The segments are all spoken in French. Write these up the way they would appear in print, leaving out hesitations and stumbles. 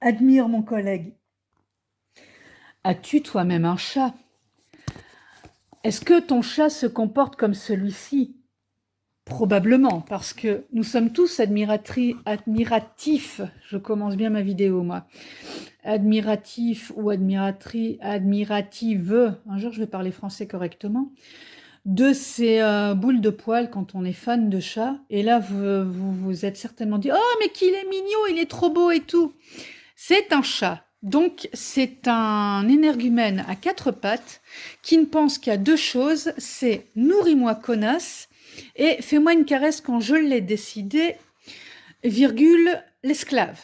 Admire mon collègue. As-tu toi-même un chat? Est-ce que ton chat se comporte comme celui-ci? Probablement, parce que nous sommes tous admiratifs. Je commence bien ma vidéo, moi. Admiratifs ou admiratives, un jour je vais parler français correctement, de ces boules de poils quand on est fan de chat. Et là, vous êtes certainement dit, oh, mais qu'il est mignon, il est trop beau et tout. C'est un chat. Donc, c'est un énergumène à quatre pattes qui ne pense qu'à deux choses, c'est nourris-moi connasse et fais-moi une caresse quand je l'ai décidé, virgule, l'esclave.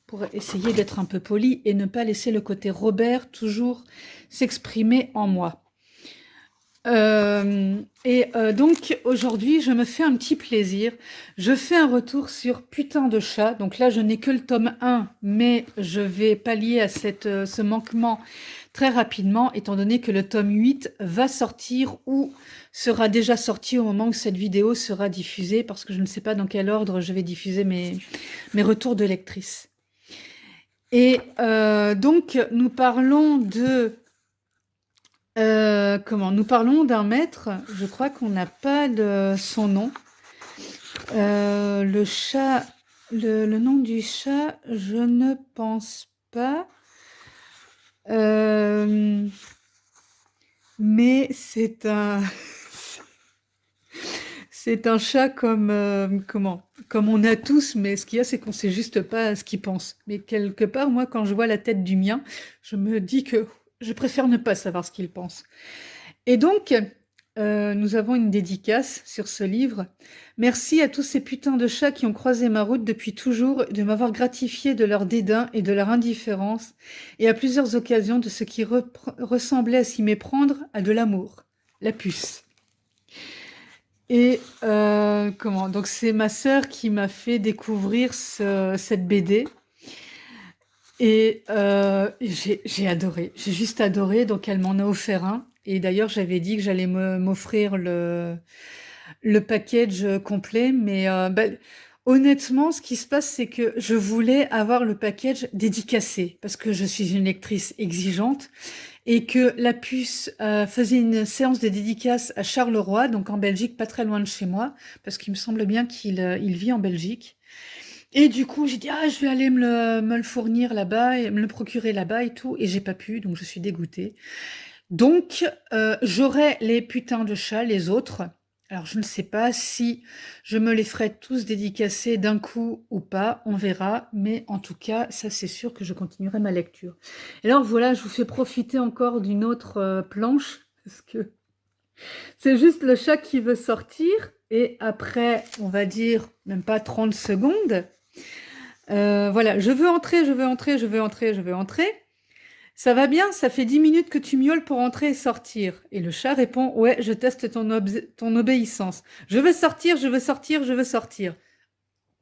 Pour essayer d'être un peu poli et ne pas laisser le côté Robert toujours s'exprimer en moi. Donc aujourd'hui, je me fais un petit plaisir. Je fais un retour sur Putain de chat. Donc là, je n'ai que le tome 1, mais je vais pallier à ce manquement très rapidement, étant donné que le tome 8 va sortir ou sera déjà sorti au moment où cette vidéo sera diffusée, parce que je ne sais pas dans quel ordre je vais diffuser mes retours de lectrices. Et donc, nous parlons de... nous parlons d'un maître, je crois qu'on n'a pas son nom. Le chat, le nom du chat, je ne pense pas. Mais c'est un... c'est un chat comme, comme on a tous, mais ce qu'il y a, c'est qu'on sait juste pas ce qu'il pense. Mais quelque part, moi, quand je vois la tête du mien, je me dis que je préfère ne pas savoir ce qu'il pense. Et donc, nous avons une dédicace sur ce livre. Merci à tous ces putains de chats qui ont croisé ma route depuis toujours, de m'avoir gratifié de leur dédain et de leur indifférence, et à plusieurs occasions de ce qui ressemblait à s'y méprendre à de l'amour. La puce. Et donc c'est ma sœur qui m'a fait découvrir cette BD. Et j'ai adoré, j'ai juste adoré, donc elle m'en a offert un. Et d'ailleurs, j'avais dit que j'allais m'offrir le package complet, mais honnêtement, ce qui se passe, c'est que je voulais avoir le package dédicacé, parce que je suis une lectrice exigeante, et que la puce faisait une séance de dédicace à Charleroi, donc en Belgique, pas très loin de chez moi, parce qu'il me semble bien qu'il vit en Belgique. Et du coup, j'ai dit, ah, je vais aller me le fournir là-bas, et me le procurer là-bas et tout, et j'ai pas pu, donc je suis dégoûtée. Donc, j'aurai les putains de chats, les autres. Alors, je ne sais pas si je me les ferai tous dédicacer d'un coup ou pas, on verra, mais en tout cas, ça c'est sûr que je continuerai ma lecture. Et alors voilà, je vous fais profiter encore d'une autre planche, parce que c'est juste le chat qui veut sortir, et après, on va dire, même pas 30 secondes, voilà, je veux entrer, je veux entrer, je veux entrer, je veux entrer. Ça va bien, ça fait 10 minutes que tu miaules pour entrer et sortir. Et le chat répond, ouais, je teste ton obéissance. Je veux sortir, je veux sortir, je veux sortir.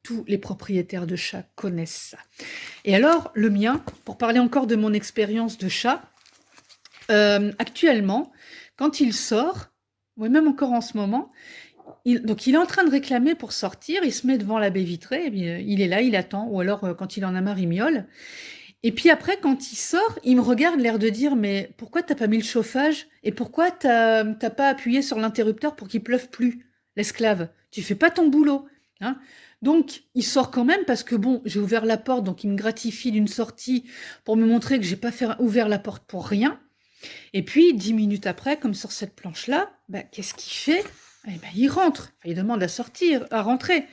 Tous les propriétaires de chats connaissent ça. Et alors, le mien, pour parler encore de mon expérience de chat, actuellement, quand il sort, ouais, même encore en ce moment, donc il est en train de réclamer pour sortir, il se met devant la baie vitrée, et bien, il est là, il attend, ou alors quand il en a marre, il miaule. Et puis après, quand il sort, il me regarde l'air de dire, mais pourquoi t'as pas mis le chauffage et pourquoi t'as pas appuyé sur l'interrupteur pour qu'il pleuve plus, l'esclave? Tu fais pas ton boulot, hein? Donc, il sort quand même parce que bon, j'ai ouvert la porte, donc il me gratifie d'une sortie pour me montrer que j'ai pas ouvert la porte pour rien. Et puis, 10 minutes après, comme sur cette planche-là, bah, qu'est-ce qu'il fait? Eh ben, il rentre. Enfin, il demande à sortir, à rentrer.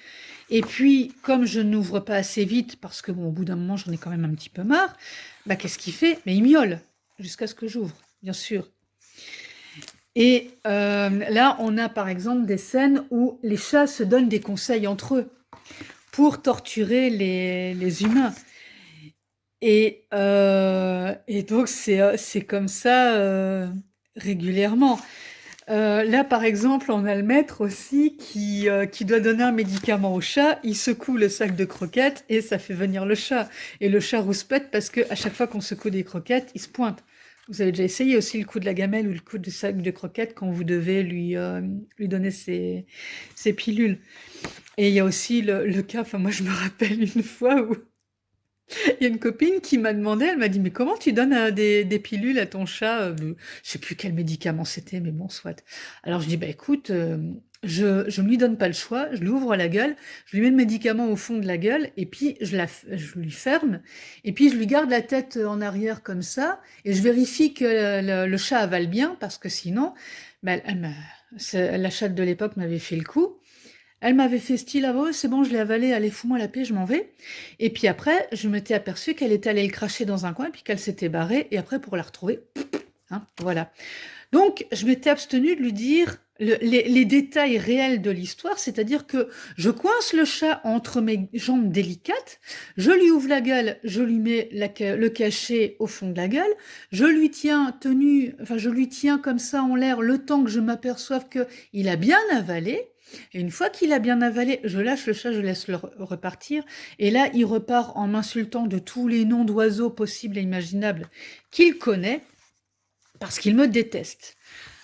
Et puis, comme je n'ouvre pas assez vite, parce que bon, au bout d'un moment, j'en ai quand même un petit peu marre, bah, qu'est-ce qu'il fait? Mais il miaule, jusqu'à ce que j'ouvre, bien sûr. Et là, on a par exemple des scènes où les chats se donnent des conseils entre eux pour torturer les humains. Et donc, c'est comme ça régulièrement. Là, par exemple, on a le maître aussi qui doit donner un médicament au chat. Il secoue le sac de croquettes et ça fait venir le chat. Et le chat rouspète parce qu'à chaque fois qu'on secoue des croquettes, il se pointe. Vous avez déjà essayé aussi le coup de la gamelle ou le coup du sac de croquettes quand vous devez lui donner ses pilules. Et il y a aussi le cas, enfin moi je me rappelle une fois où Il y a une copine qui m'a demandé, elle m'a dit: «Mais comment tu donnes, des pilules à ton chat?» Je sais plus quel médicament c'était, mais bon, soit. Alors je dis: «Bah, écoute, je ne lui donne pas le choix, je lui ouvre la gueule, je lui mets le médicament au fond de la gueule et puis je lui ferme et puis je lui garde la tête, en arrière comme ça et je vérifie que le chat avale bien parce que sinon, bah, elle m'a la chatte de l'époque m'avait fait le coup. Elle m'avait fait style: «Ah ouais, c'est bon, je l'ai avalé, allez, fous-moi la paix, je m'en vais» et puis après, je m'étais aperçue qu'elle était allée le cracher dans un coin, puis qu'elle s'était barrée et après pour la retrouver, hein, voilà. Donc je m'étais abstenue de lui dire les détails réels de l'histoire, c'est-à-dire que je coince le chat entre mes jambes délicates, je lui ouvre la gueule, je lui mets le cachet au fond de la gueule, je lui tiens comme ça en l'air le temps que je m'aperçoive qu'il a bien avalé. Et une fois qu'il a bien avalé, je lâche le chat, je laisse le repartir. Et là, il repart en m'insultant de tous les noms d'oiseaux possibles et imaginables qu'il connaît, parce qu'il me déteste.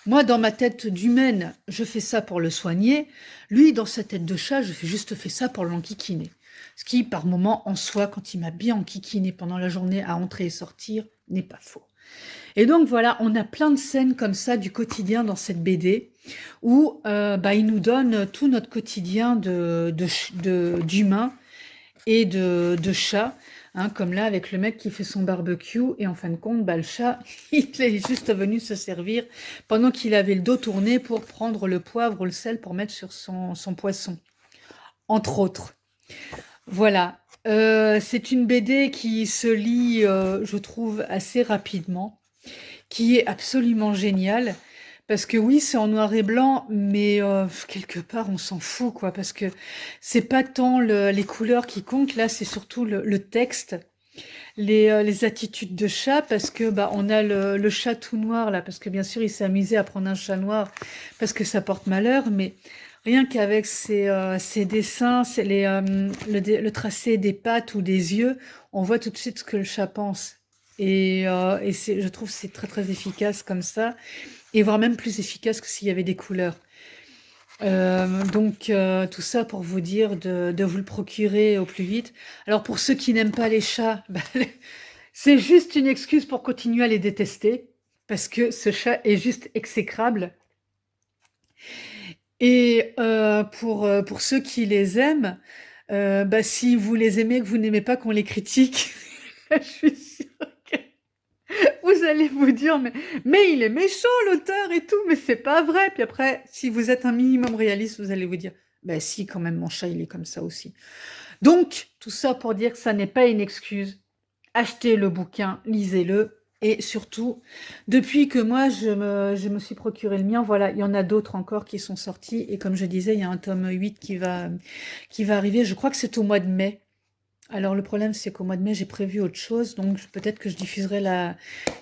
Moi, dans ma tête d'humaine, je fais ça pour le soigner. Lui, dans sa tête de chat, je fais juste fait ça pour l'enquiquiner. Ce qui, par moment, en soi, quand il m'a bien enquiquiné pendant la journée à entrer et sortir, n'est pas faux. Et donc voilà, on a plein de scènes comme ça du quotidien dans cette BD où il nous donne tout notre quotidien d'humain et de chat. Hein, comme là avec le mec qui fait son barbecue et en fin de compte, le chat, il est juste venu se servir pendant qu'il avait le dos tourné pour prendre le poivre ou le sel pour mettre sur son poisson, entre autres. Voilà. C'est une BD qui se lit, je trouve, assez rapidement, qui est absolument géniale. Parce que oui, c'est en noir et blanc, mais quelque part, on s'en fout, quoi. Parce que c'est pas tant les couleurs qui comptent, là, c'est surtout le texte, les attitudes de chat, parce que on a le chat tout noir, là, parce que bien sûr, il s'est amusé à prendre un chat noir, parce que ça porte malheur, mais rien qu'avec ses dessins, le tracé des pattes ou des yeux, on voit tout de suite ce que le chat pense. Et je trouve que c'est très très efficace comme ça, et voire même plus efficace que s'il y avait des couleurs. Donc tout ça pour vous dire de vous le procurer au plus vite. Alors pour ceux qui n'aiment pas les chats, c'est juste une excuse pour continuer à les détester, parce que ce chat est juste exécrable. Et pour ceux qui les aiment, si vous les aimez, que vous n'aimez pas qu'on les critique, je suis sûre que vous allez vous dire: «Mais il est méchant l'auteur et tout, mais c'est pas vrai!» Puis après, si vous êtes un minimum réaliste, vous allez vous dire: «Bah si, quand même, mon chat, il est comme ça aussi». Donc tout ça pour dire que ça n'est pas une excuse. Achetez le bouquin, lisez-le et surtout, depuis que moi je me suis procuré le mien, voilà, il y en a d'autres encore qui sont sortis et comme je disais, il y a un tome 8 qui va arriver, je crois que c'est au mois de mai. Alors le problème, c'est qu'au mois de mai, j'ai prévu autre chose, donc peut-être que je diffuserai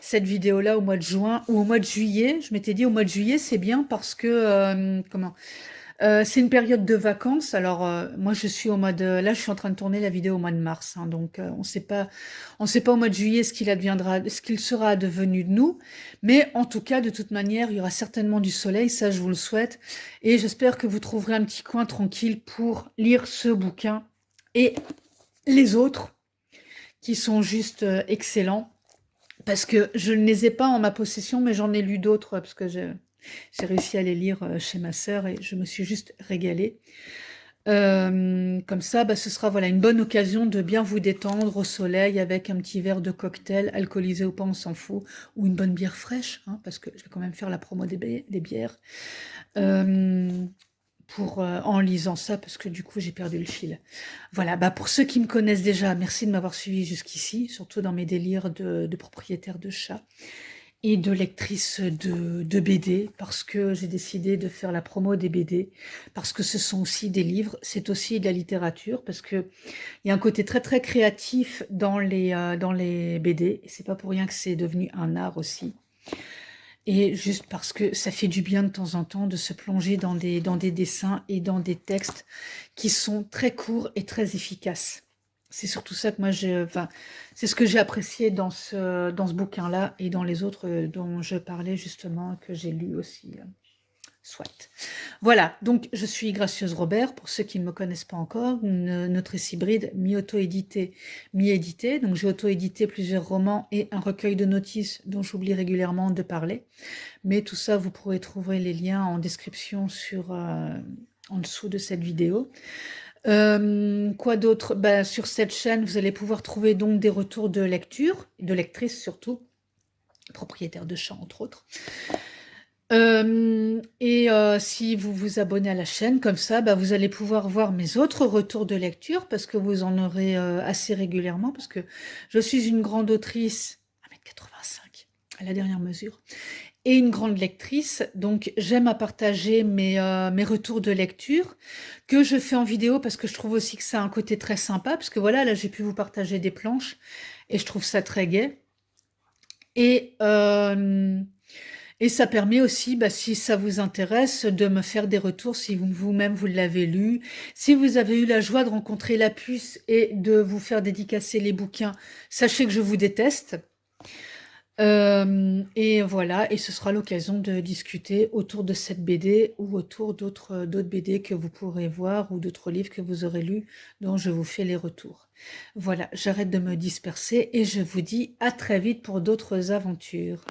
cette vidéo-là au mois de juin ou au mois de juillet. Je m'étais dit au mois de juillet, c'est bien parce que, c'est une période de vacances. Alors, moi, je suis au mois de là, je suis en train de tourner la vidéo au mois de mars, hein, donc on sait pas au mois de juillet ce qu'il sera devenu de nous. Mais en tout cas, de toute manière, il y aura certainement du soleil, ça, je vous le souhaite. Et j'espère que vous trouverez un petit coin tranquille pour lire ce bouquin et les autres qui sont juste excellents. Parce que je ne les ai pas en ma possession, mais j'en ai lu d'autres parce que j'ai réussi à les lire chez ma sœur et je me suis juste régalée. Comme ça, ce sera voilà, une bonne occasion de bien vous détendre au soleil avec un petit verre de cocktail, alcoolisé ou pas, on s'en fout, ou une bonne bière fraîche, hein, parce que je vais quand même faire la promo des bières, en lisant ça, parce que du coup, j'ai perdu le fil. Voilà, pour ceux qui me connaissent déjà, merci de m'avoir suivi jusqu'ici, surtout dans mes délires de propriétaire de chat et de lectrice de BD, parce que j'ai décidé de faire la promo des BD, parce que ce sont aussi des livres, c'est aussi de la littérature, parce que il y a un côté très très créatif dans les BD, et c'est pas pour rien que c'est devenu un art aussi. Et juste parce que ça fait du bien de temps en temps de se plonger dans des dessins et dans des textes qui sont très courts et très efficaces. C'est surtout ça que moi c'est ce que j'ai apprécié dans ce bouquin-là et dans les autres dont je parlais justement, que j'ai lu aussi. Soit. Voilà, donc je suis Gracieuse Robert, pour ceux qui ne me connaissent pas encore, une autrice hybride mi-auto-éditée, mi-éditée. Donc j'ai auto-édité plusieurs romans et un recueil de notices dont j'oublie régulièrement de parler. Mais tout ça, vous pourrez trouver les liens en description en dessous de cette vidéo. Quoi d'autre? Ben, sur cette chaîne, vous allez pouvoir trouver donc des retours de lecture, de lectrices surtout, propriétaires de champs entre autres. Si vous vous abonnez à la chaîne comme ça, bah, vous allez pouvoir voir mes autres retours de lecture parce que vous en aurez assez régulièrement parce que je suis une grande autrice, 1,85 m à la dernière mesure, et une grande lectrice, donc j'aime à partager mes retours de lecture que je fais en vidéo parce que je trouve aussi que ça a un côté très sympa parce que voilà, là j'ai pu vous partager des planches et je trouve ça très gai. Et, et ça permet aussi, bah, si ça vous intéresse, de me faire des retours si vous-même vous l'avez lu. Si vous avez eu la joie de rencontrer la puce et de vous faire dédicacer les bouquins, sachez que je vous déteste. Et voilà, et ce sera l'occasion de discuter autour de cette BD ou autour d'autres BD que vous pourrez voir ou d'autres livres que vous aurez lus dont je vous fais les retours. Voilà, j'arrête de me disperser et je vous dis à très vite pour d'autres aventures.